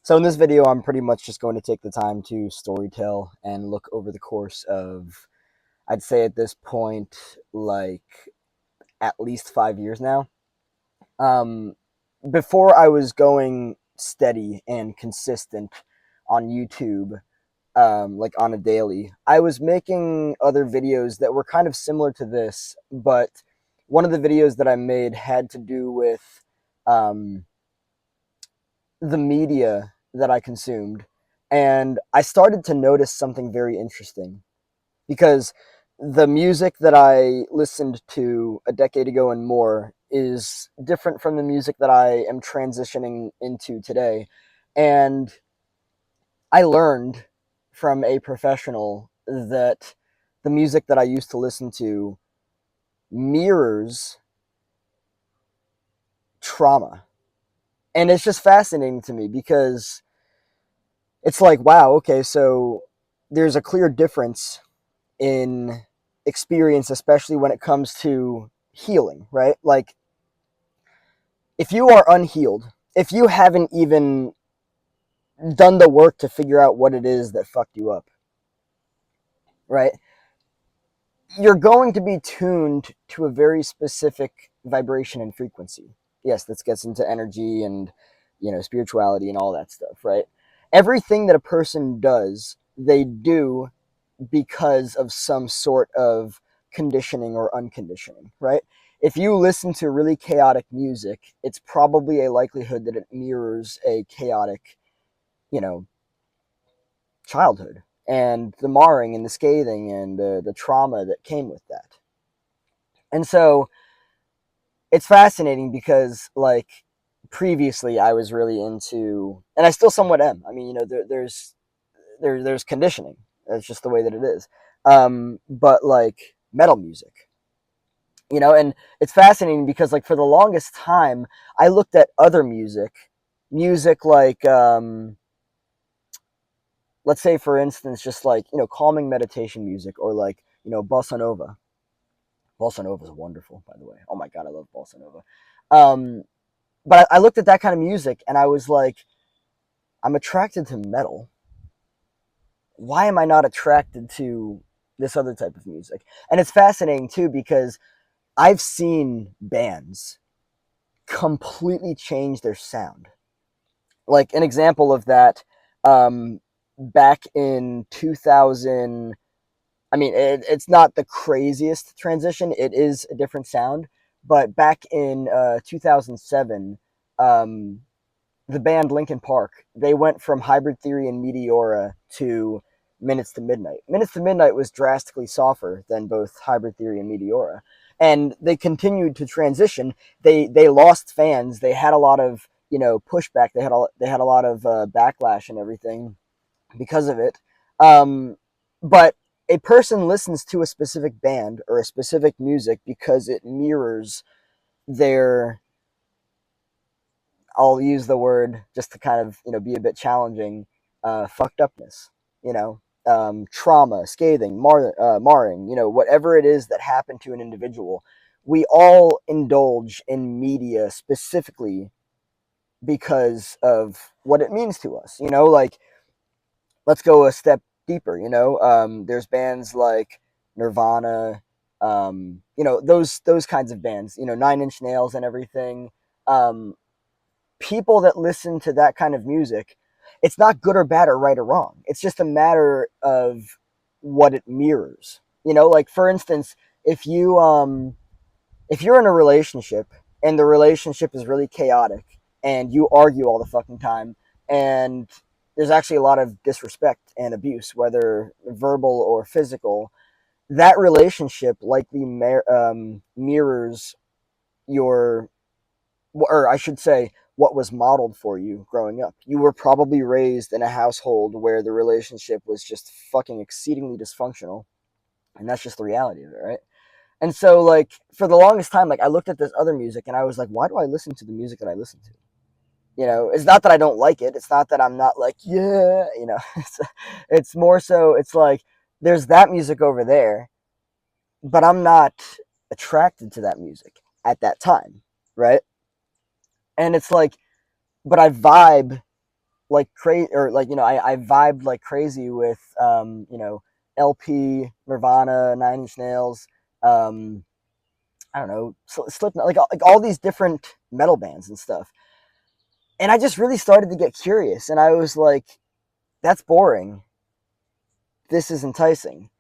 So in this video, I'm pretty much just going to take the time to storytell and look over the course of, I'd say at this point, like at least 5 years now. Um, Before I was going steady and consistent on YouTube, like on a daily, I was making other videos that were kind of similar to this, but one of the videos that I made had to do with um, the media that I consumed. And I started to notice something very interesting because the music that I listened to a decade ago and more is different from the music that I am transitioning into today. And I learned from a professional that the music that I used to listen to mirrors trauma. And it's just fascinating to me because it's like, wow, okay, so there's a clear difference in experience, especially when it comes to healing, right? Like, if you are unhealed, if you haven't even done the work to figure out what it is that fucked you up, right? You're going to be tuned to a very specific vibration and frequency. Yes, this gets into energy and, spirituality and all that stuff, right? Everything that a person does, they do because of some sort of conditioning or unconditioning, right? If you listen to really chaotic music, it's probably a likelihood that it mirrors a chaotic, you know, childhood and the marring and the scathing and the trauma that came with that. And so it's fascinating because, like, previously I was really into, and I still somewhat am. I mean, there's conditioning. That's just the way that it is. But like metal music, and it's fascinating because, like, for the longest time, I looked at other music like, let's say, for instance, just like, calming meditation music, or like, bossa nova. Bossa nova is wonderful, by the way. Oh my god, I love bossa nova. Um, but I looked at that kind of music and I was like, I'm attracted to metal. Why am I not attracted to this other type of music? And it's fascinating too because I've seen bands completely change their sound. Like an example of that, back in 2000, I mean, it's not the craziest transition. It is a different sound. But back in 2007, um, the band Linkin Park, they went from Hybrid Theory and Meteora to Minutes to Midnight. Minutes to Midnight was drastically softer than both Hybrid Theory and Meteora, and they continued to transition. They lost fans. They had a lot of, pushback. They had a lot of backlash and everything because of it. But a person listens to a specific band or a specific music because it mirrors their, I'll use the word just to kind of, be a bit challenging, fucked upness, trauma, scathing, marring, whatever it is that happened to an individual. We all indulge in media specifically because of what it means to us, like, let's go a step deeper, there's bands like Nirvana, those kinds of bands, Nine Inch Nails and everything. Um, People that listen to that kind of music, it's not good or bad or right or wrong. It's just a matter of what it mirrors. Like, for instance, if you if you're in a relationship and the relationship is really chaotic and you argue all the fucking time, and there's actually a lot of disrespect and abuse, whether verbal or physical, that relationship likely mirrors your, or I should say, what was modeled for you growing up. You were probably raised in a household where the relationship was just fucking exceedingly dysfunctional, and that's just the reality of it, right? And so, like, for the longest time, like, I looked at this other music and I was like, why do I listen to the music that I listen to? It's not that I don't like it. It's not that I'm not like, yeah, it's more so, it's like, there's that music over there, but I'm not attracted to that music at that time, right? And it's like, but I vibe like crazy, or like, I vibed like crazy with LP, Nirvana, Nine Inch Nails, um, I don't know, Slipknot, like all these different metal bands and stuff. And I just really started to get curious, and I was like, that's boring. This is enticing.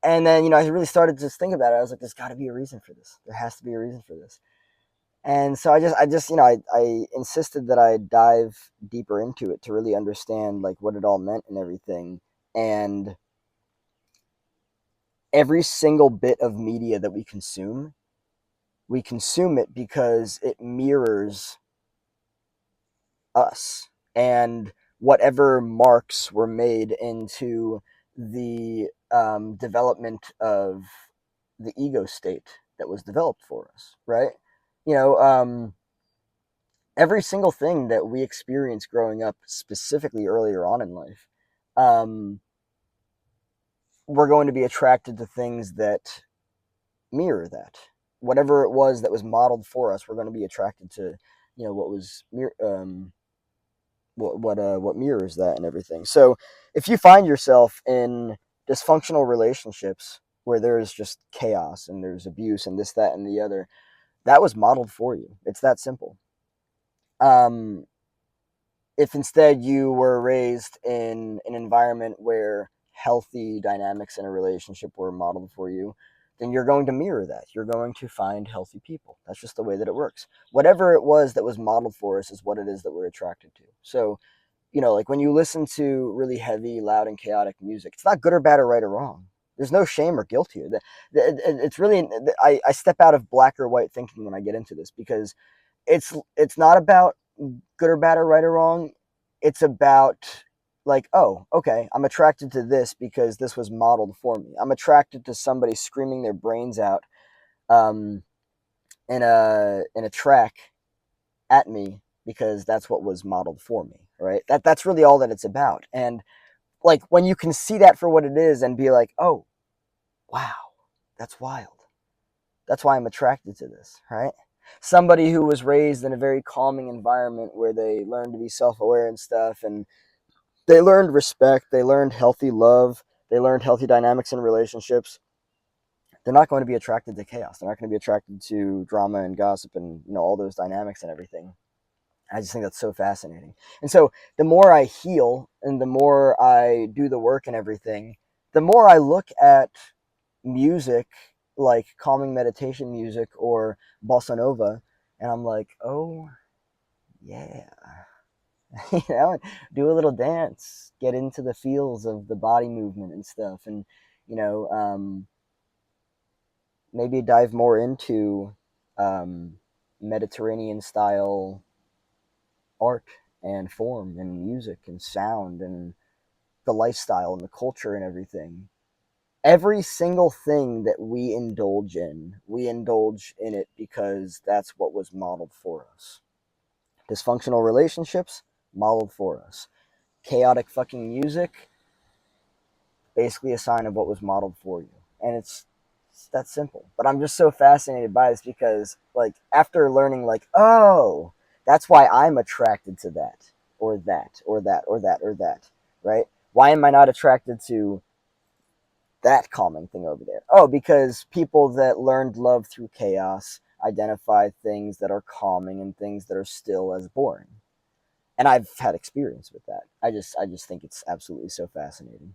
And then, I really started to just think about it. I was like, there's got to be a reason for this. There has to be a reason for this. And so I just, I insisted that I dive deeper into it to really understand like what it all meant and everything. And every single bit of media that we consume it because it mirrors us, and whatever marks were made into the development of the ego state that was developed for us, right? You know, every single thing that we experience growing up, specifically earlier on in life, um, we're going to be attracted to things that mirror that. Whatever it was that was modeled for us, we're going to be attracted to, what was what mirrors that and everything. So if you find yourself in dysfunctional relationships where there's just chaos and there's abuse and this, that, and the other, that was modeled for you. It's that simple. Um, if instead you were raised in an environment where healthy dynamics in a relationship were modeled for you, then you're going to mirror that. You're going to find healthy people. That's just the way that it works. Whatever it was that was modeled for us is what it is that we're attracted to. So, like when you listen to really heavy, loud, and chaotic music, it's not good or bad or right or wrong. There's no shame or guilt here. It's really, I step out of black or white thinking when I get into this, because it's not about good or bad or right or wrong. It's about like, oh, okay, I'm attracted to this because this was modeled for me. I'm attracted to somebody screaming their brains out um, in a track at me because that's what was modeled for me, right? That's really all that it's about. And like when you can see that for what it is and be like, oh, wow, that's wild. That's why I'm attracted to this, right? Somebody who was raised in a very calming environment where they learned to be self-aware and stuff, and they learned respect, they learned healthy love, they learned healthy dynamics in relationships. They're not going to be attracted to chaos. They're not going to be attracted to drama and gossip and all those dynamics and everything. I just think that's so fascinating. And so the more I heal and the more I do the work and everything, the more I look at music like calming meditation music or bossa nova, and I'm like, oh yeah, do a little dance, get into the feels of the body movement and stuff, and you know, um, maybe dive more into um, Mediterranean style art and form and music and sound and the lifestyle and the culture and everything. Every single thing that we indulge in it because that's what was modeled for us. Dysfunctional relationships, modeled for us. Chaotic fucking music, basically a sign of what was modeled for you. And it's that simple. But I'm just so fascinated by this because, like, after learning, like, oh, that's why I'm attracted to that, or that, or that, or that, or that, right? Why am I not attracted to that calming thing over there? Oh, because people that learned love through chaos identify things that are calming and things that are still as boring. And I've had experience with that. I just think it's absolutely so fascinating.